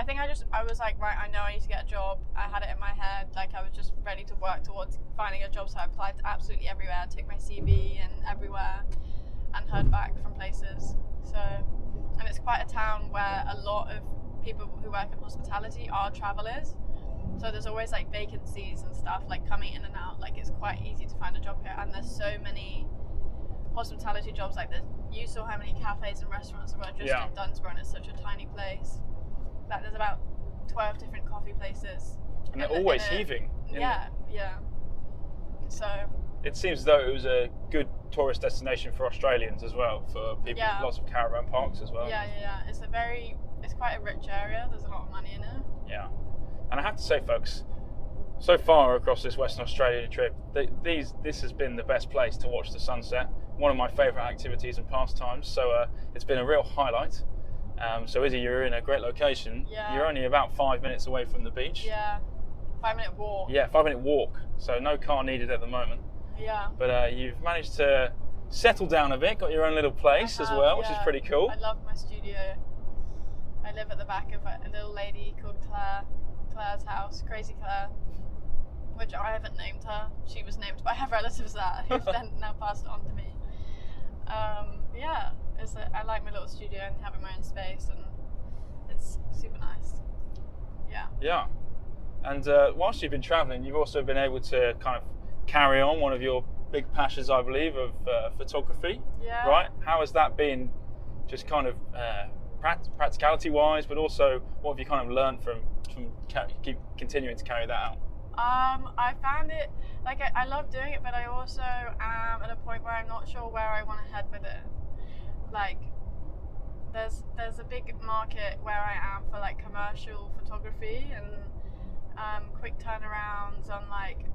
think I was like, right, I know I need to get a job. I had it in my head, like I was just ready to work towards finding a job, so I applied to absolutely everywhere, took my CV and everywhere, and heard back from places. So, and it's quite a town where a lot of people who work in hospitality are travelers, so there's always like vacancies and stuff like coming in and out. Like it's quite easy to find a job here, and there's so many hospitality jobs. Like you saw how many cafes and restaurants there were just in Dunsborough, and it's such a tiny place. Like there's about 12 different coffee places, and they're always heaving. Yeah. So it seems as though it was a good tourist destination for Australians as well, for people. Lots of caravan parks as well. Yeah. It's quite a rich area. There's a lot of money in it. Yeah, and I have to say, folks, so far across this Western Australian trip, this has been the best place to watch the sunset. One of my favourite activities and pastimes. So it's been a real highlight. So Izzy, you're in a great location. Yeah. You're only about 5 minutes away from the beach. Yeah. 5-minute walk. Yeah, 5-minute walk. So no car needed at the moment. Yeah. But you've managed to settle down a bit, got your own little place as well, which is pretty cool. I love my studio. I live at the back of a little lady called Claire's house, Crazy Claire, which I haven't named her. She was named by her relatives who've then now passed it on to me. I like my little studio and having my own space, and it's super nice. Yeah. Yeah. And whilst you've been travelling, you've also been able to kind of carry on one of your big passions, I believe, of photography. Yeah. Right? How has that been, just kind of practicality-wise, but also what have you kind of learned from keep continuing to carry that out? I found it, like, I love doing it, but I also am at a point where I'm not sure where I want to head with it. Like, there's a big market where I am for like commercial photography and quick turnarounds on, like,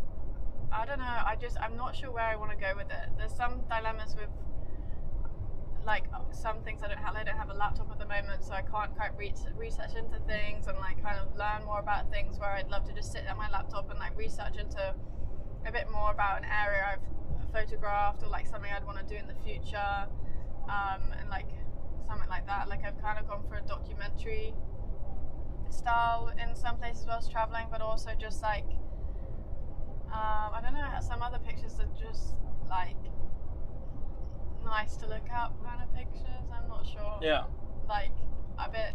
I don't know, I'm not sure where I want to go with it. There's some dilemmas with, like, some things I don't have a laptop at the moment, so I can't quite research into things and like kind of learn more about things, where I'd love to just sit at my laptop and like research into a bit more about an area I've photographed, or like something I'd want to do in the future, and like something like that. Like I've kind of gone for a documentary style in some places whilst traveling, but also just like I don't know, some other pictures are just like nice to look at kind of pictures. I'm not sure. Yeah. Like a bit,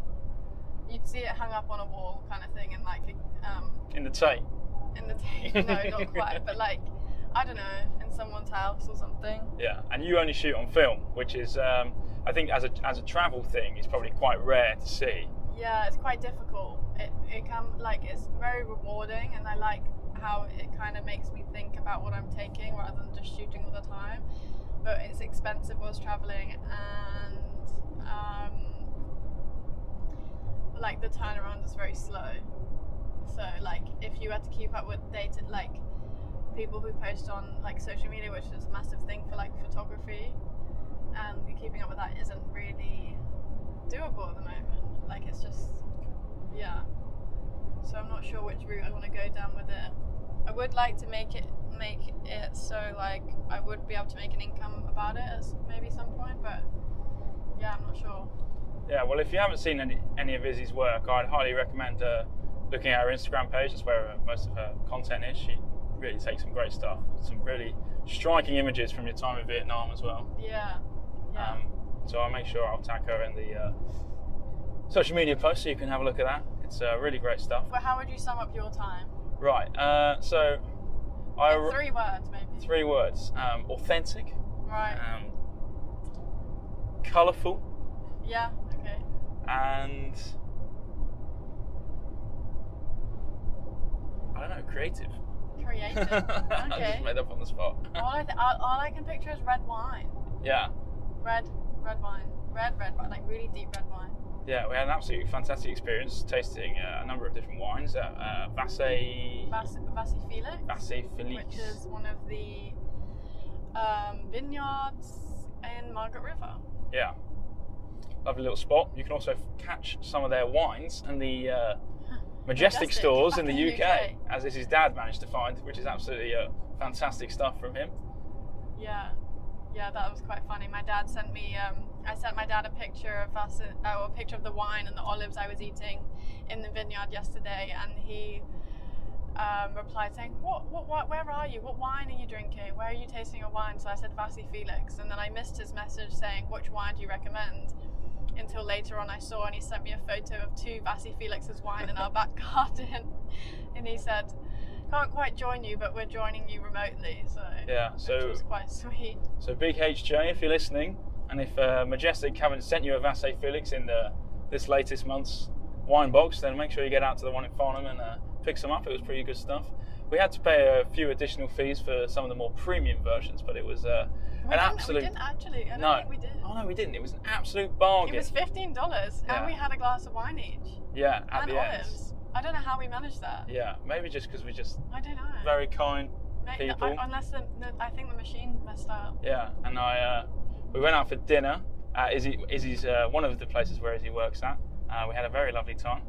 you'd see it hung up on a wall kind of thing, and like in the Tate. In the Tate, no, not quite, but like, I don't know, in someone's house or something. Yeah, and you only shoot on film, which is I think as a travel thing, is probably quite rare to see. Yeah, it's quite difficult. It's very rewarding, and I like how it kind of makes me think about what I'm taking rather than just shooting all the time. But it's expensive whilst traveling, and like the turnaround is very slow. So like if you had to keep up with data, like people who post on like social media, which is a massive thing for like photography, and keeping up with that isn't really doable at the moment. Like it's just, yeah. So I'm not sure which route I want to go down with it. I would like to make it so like I would be able to make an income about it at maybe some point, but yeah, I'm not sure. Yeah, well, if you haven't seen any of Izzy's work, I'd highly recommend looking at her Instagram page. That's where most of her content is. She really takes some great stuff, some really striking images from your time in Vietnam as well. Yeah. So I'll make sure I'll tag her in the social media post so you can have a look at that. It's really great stuff. But how would you sum up your time? Right, so in 3 words, maybe. 3 words. Authentic. Right. Colourful. Yeah, okay. And I don't know, creative. Creative. Okay. I just made up on the spot. All I can picture is red wine. Yeah. Red wine. Red wine, like really deep red wine. Yeah, we had an absolutely fantastic experience tasting a number of different wines at Vassie Felix, which is one of the vineyards in Margaret River. Yeah, lovely little spot. You can also catch some of their wines in the Majestic stores in the UK, as Izzy's dad managed to find, which is absolutely fantastic stuff from him. Yeah, that was quite funny. My dad sent me, I sent my dad a picture of us, a picture of the wine and the olives I was eating in the vineyard yesterday, and he replied saying, what, where are you? What wine are you drinking? Where are you tasting your wine? So I said Vasi Felix, and then I missed his message saying, which wine do you recommend? Until later on I saw, and he sent me a photo of 2 Vasi Felix's wine in our back garden, and he said, can't quite join you, but we're joining you remotely. So yeah, which was quite sweet. So Big HJ, if you're listening, and if Majestic haven't sent you a Vasi Felix in this latest month's wine box, then make sure you get out to the one in Farnham and pick some up. It was pretty good stuff. We had to pay a few additional fees for some of the more premium versions, but it was an absolute... We didn't actually. I don't think we did. Oh no, we didn't. It was an absolute bargain. It was $15, and we had a glass of wine each. Yeah, and olives. I don't know how we managed that. Yeah, maybe just because we just... I don't know. Very kind people. Unless I think the machine messed up. Yeah, and we went out for dinner at Izzy's one of the places where Izzy works at. We had a very lovely time,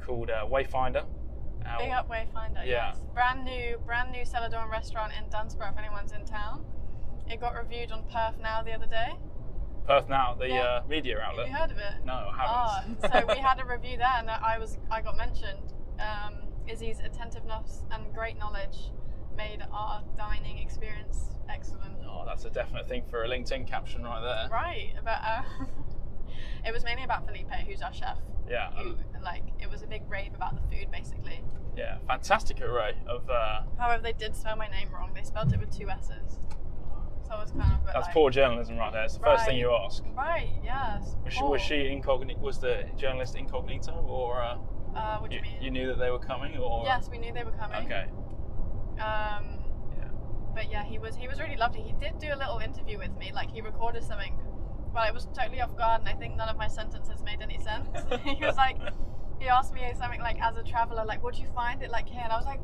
called Wayfinder. Big up Wayfinder, yeah. Yes. Brand new cellar door and restaurant in Dunsborough if anyone's in town. It got reviewed on Perth Now the other day. Perth Now, the media outlet. Have you heard of it? No, I haven't. So we had a review there, and I got mentioned. Izzy's attentiveness and great knowledge made our dining experience excellent. Oh, that's a definite thing for a LinkedIn caption right there. Right, but it was mainly about Felipe, who's our chef. Yeah. It was a big rave about the food, basically. Yeah, fantastic array of... However, they did spell my name wrong. They spelled it with 2 S's. So it was kind of... That's poor journalism right there. It's the first thing you ask. Right, yes. Was she incognito? Was the journalist incognito, or... what do you mean? You knew that they were coming, or...? Yes, we knew they were coming. Okay. Yeah. But yeah, he was really lovely. He did do a little interview with me. Like, he recorded something. Well, it was totally off guard, and I think none of my sentences made any sense. He was like... He asked me something like, as a traveller, like, what do you find it like here? And I was like,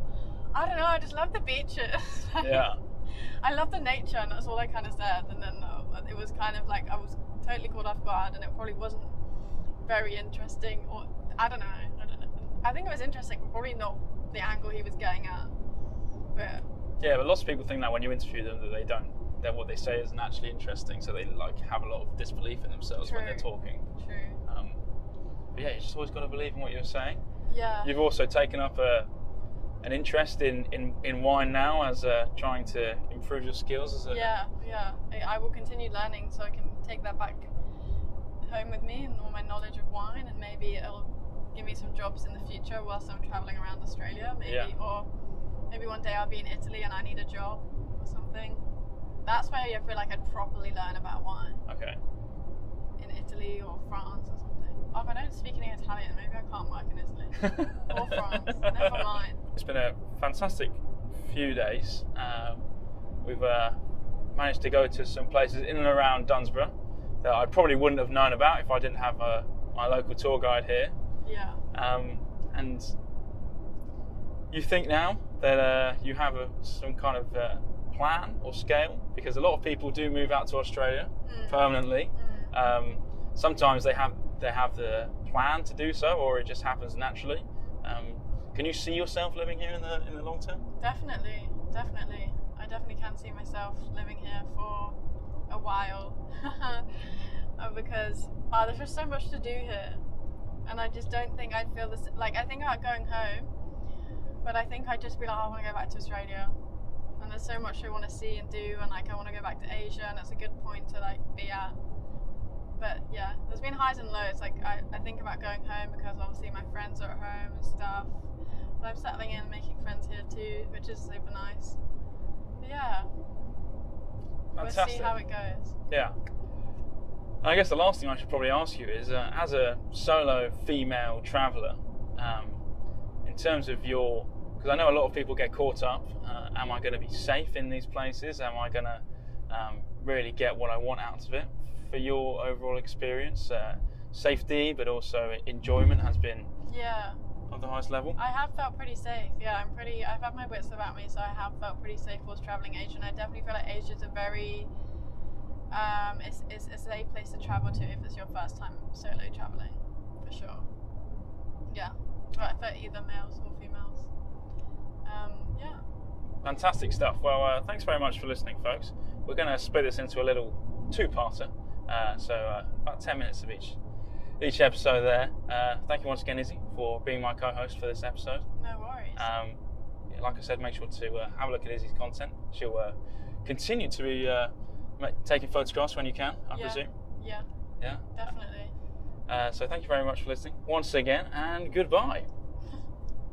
I don't know, I just love the beaches. Yeah. I love the nature, and that's all I kind of said. And then it was kind of like I was totally caught off guard, and it probably wasn't very interesting, or I don't know. I think it was interesting, but probably not the angle he was getting at. But yeah, but lots of people think that when you interview them, that what they say isn't actually interesting, so they have a lot of disbelief in themselves when they're talking. True. But yeah, you just always got to believe in what you're saying. Yeah. You've also taken up an interest in wine now, as trying to improve your skills as a... Yeah. I will continue learning, so I can take that back home with me and all my knowledge of wine, and maybe it'll give me some jobs in the future whilst I'm traveling around Australia, maybe, or maybe one day I'll be in Italy and I need a job or something. That's where I feel like I'd properly learn about wine. Okay. In Italy or France or something. Oh, if I don't speak any Italian, maybe I can't work in Italy. Or France. Never mind. It's been a fantastic few days. We've managed to go to some places in and around Dunsborough that I probably wouldn't have known about if I didn't have my local tour guide here. Yeah. And you think now that you have some kind of plan or scale? Because a lot of people do move out to Australia permanently. Sometimes they have the plan to do so, or it just happens naturally. Can you see yourself living here in the long term? Definitely. I definitely can see myself living here for a while. Because there's just so much to do here, and I just don't think I'd feel this. Like, I think about going home, but I think I'd just be like, I want to go back to Australia, and there's so much I want to see and do, and like I want to go back to Asia, and it's a good point to like be at. But yeah, there's been highs and lows. Like I think about going home because obviously my friends are at home and stuff. But I'm settling in and making friends here too, which is super nice. But yeah, fantastic. We'll see how it goes. Yeah. I guess the last thing I should probably ask you is, as a solo female traveller, in terms of because I know a lot of people get caught up, am I going to be safe in these places? Am I going to really get what I want out of it? For your overall experience, safety, but also enjoyment has been of the highest level? I have felt pretty safe. Yeah, I've had my wits about me, so I have felt pretty safe whilst travelling Asia, and I definitely feel like Asia is a very it's a place to travel to if it's your first time solo travelling, for sure. Yeah, but for either males or females. Yeah. Fantastic stuff. Well, thanks very much for listening, folks. We're going to split this into a little two-parter, so about 10 minutes of each episode there. Thank you once again, Izzy, for being my co-host for this episode. No worries. Like I said, make sure to have a look at Izzy's content. She'll continue to be taking photographs when you can, I presume. Yeah. Yeah. Definitely. So thank you very much for listening once again, and goodbye.